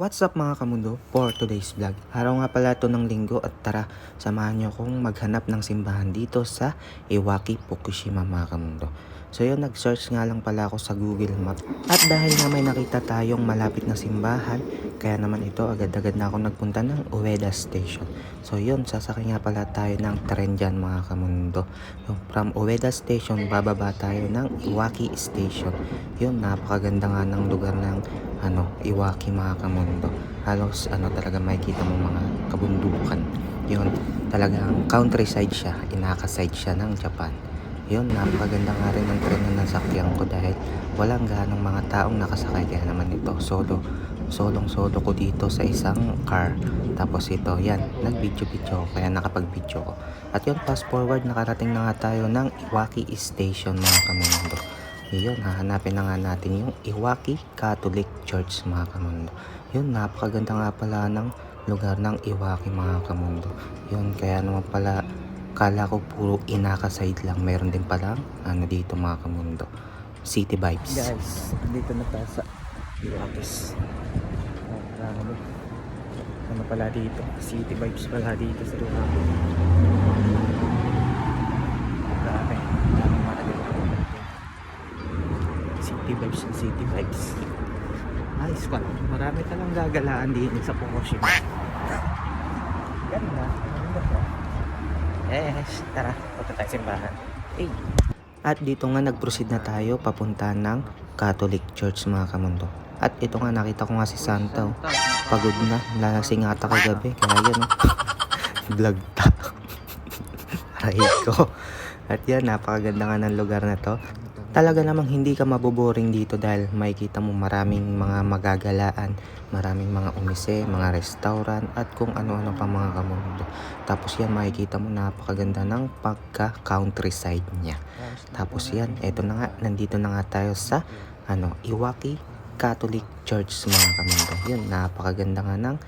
What's up mga kamundo for today's vlog? Araw nga pala ito ng linggo at tara, samahan nyo akong maghanap ng simbahan dito sa Iwaki, Fukushima mga kamundo. So yun, nag-search nga lang pala ako sa Google Map. At dahil nga may nakita tayong malapit na simbahan, kaya naman ito agad-agad na ako nagpunta ng Ueda Station. So yun, sasakay nga pala tayo ng tren dyan mga kamundo. Yung from Ueda Station, bababa tayo ng Iwaki Station. Yun, napakaganda nga ng lugar ng Iwaki mga kamundo. Halos talaga makikita mo mga kabundukan. Yun, talagang countryside siya, inaka-side siya ng Japan. Yun, napakaganda nga rin ng tren na nasakyan ko dahil walang ganong mga taong nakasakay, kaya naman ito solo ko dito sa isang car. Tapos ito, yan, nag-video ko, kaya nakapag-video ko. At yun, fast forward, nakarating na nga tayo ng Iwaki Station mga kamundo. Yun, hahanapin na nga natin yung Iwaki Catholic Church mga kamundo. Yun, napakaganda nga pala ng lugar ng Iwaki mga kamundo. Yun, kaya naman pala kala ko puro inaka side lang. Meron din pala dito mga kamundo, city vibes. Guys, dito na tayo sa Iwakis. Pala dito, city vibes pala dito sa Iwaki. Grabe, daming mga city vibes. Ayos pa, marami ka lang gagalaan din sa Fukushima. Ganda, yes, tara, punta tayo simbahan. Hey. At dito nga nag-proceed na tayo papunta ng Catholic Church mga kamundo. At ito nga, nakita ko nga si Santa, oh. Pagod na, lasing ata kagabi, kaya yun, vlog ta. Aray ko. At yan, napakaganda nga ng lugar na to. Talaga namang hindi ka maboboring dito dahil makikita mo maraming mga magagalaan, maraming mga umise, mga restaurant at kung ano-ano pa mga kamundo. Tapos yan, makikita mo napakaganda ng pagka-countryside niya. Tapos yan, eto na nga, nandito na nga tayo sa Iwaki Catholic Church mga kamundo. Yun, napakaganda nga ng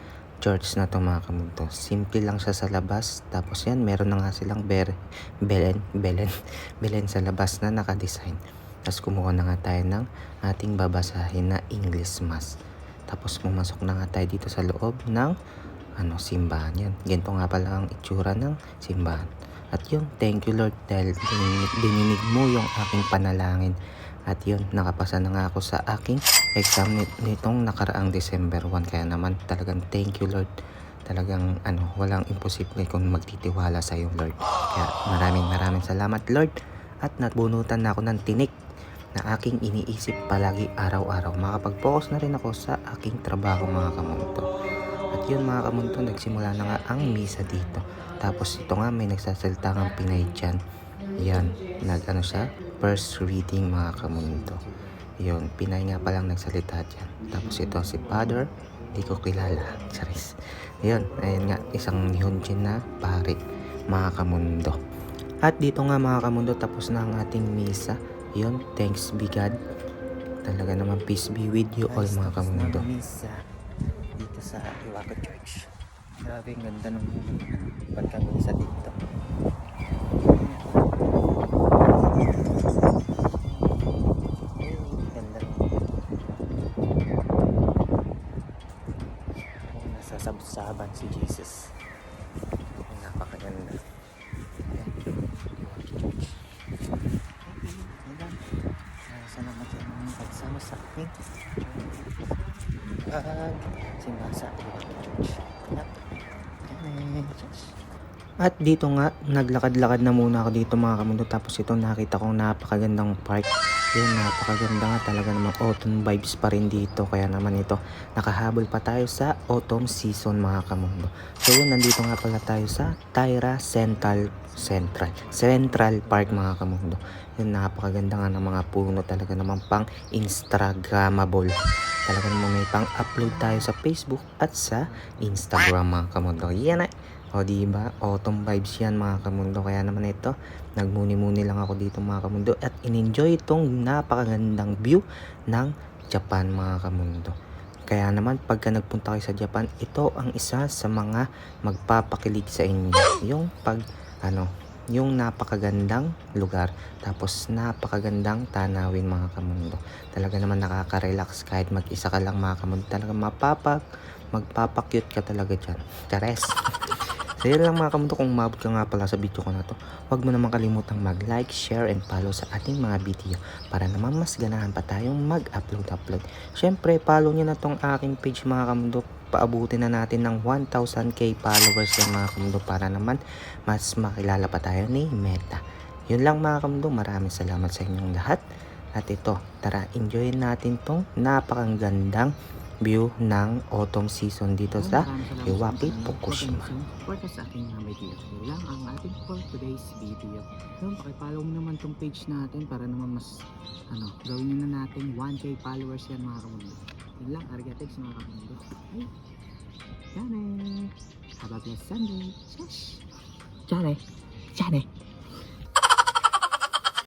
church na to mga kamundo. Simple lang siya sa labas. Tapos yan, meron na nga silang belen sa labas na nakadesign. Tapos kumuha na nga tayo ng ating babasahin na English Mass. Tapos pumasok na nga tayo dito sa loob ng simbahan. Yan, ganito nga pala ang itsura ng simbahan. At yun, thank you Lord dahil dininig mo yung aking panalangin. At yun, nakapasa na nga ako sa aking exam nitong nakaraang December 1. Kaya naman talagang thank you Lord. Talagang walang imposible kung magtitiwala sa iyo Lord. Kaya maraming salamat Lord. At nabunutan na ako ng tinik na aking iniisip palagi araw-araw. Makapag-focus na rin ako sa aking trabaho mga kamunto. At yun mga kamunto, nagsimula na nga ang misa dito. Tapos ito nga, may nagsasalita ng Pinay dyan. Yan, siya, first reading mga kamundo. Yun, Pinay nga palang nagsalita dyan. Tapos ito si Father, di ko kilala, charis. Yun, ayun nga, isang Nihonjin na pare mga kamundo. At dito nga mga kamundo, tapos na ang ating misa. Yun, thanks be God. Talaga naman, peace be with you all mga kamundo. Misa dito sa Iwaki Church. Grabe, ang ganda ng pagkamisa dito. Nasasabsaban si Jesus. Napakaganda. Salamat sa mga pagsama sa akin. Simba sa Iwaki Church. At dito nga, naglakad-lakad na muna ako dito mga kamundo. Tapos ito, nakita kong napakagandang park. Yun, napakaganda nga, talaga namang autumn vibes pa rin dito. Kaya naman ito, nakahabol pa tayo sa autumn season mga kamundo. So yun, nandito nga pala tayo sa Taira Central Park mga kamundo. Yun, napakaganda nga ng mga puno, talaga namang pang Instagrammable. Talaga namang may pang upload tayo sa Facebook at sa Instagram mga kamundo. Yan na. O diba, autumn vibes yan mga kamundo. Kaya naman ito, nagmuni-muni lang ako dito mga kamundo at in-enjoy itong napakagandang view ng Japan mga kamundo. Kaya naman pagka nagpunta kayo sa Japan, ito ang isa sa mga magpapakilig sa inyo. Yung yung napakagandang lugar. Tapos napakagandang tanawin mga kamundo. Talaga naman nakaka-relax kahit mag-isa ka lang mga kamundo. Talaga magpapakyut ka talaga dyan. Chares! So yun lang mga kamundo, kung umabot ka nga pala sa video ko na to, huwag mo naman kalimutang mag-like, share, and follow sa ating mga video para naman mas ganahan pa tayong mag-upload. Syempre, follow nyo na tong aking page mga kamundo. Paabutin na natin ng 1,000k followers yan mga kamundo para naman mas makilala pa tayo ni Meta. Yun lang mga kamundo, maraming salamat sa inyong lahat. At ito, tara, enjoy natin tong napakagandang view ng autumn season dito sa Iwaki, Fukushima. Support sa aking mga video. Yun lang ang ating for today's video. Yun, pakipollow mo naman tong page natin para naman mas gawin nyo na natin 1k followers yan mga kamundo. Yun lang, arigatex mga kamundo. Ay, Jane! Have a blessed Sunday! Shush! Jane! Jane!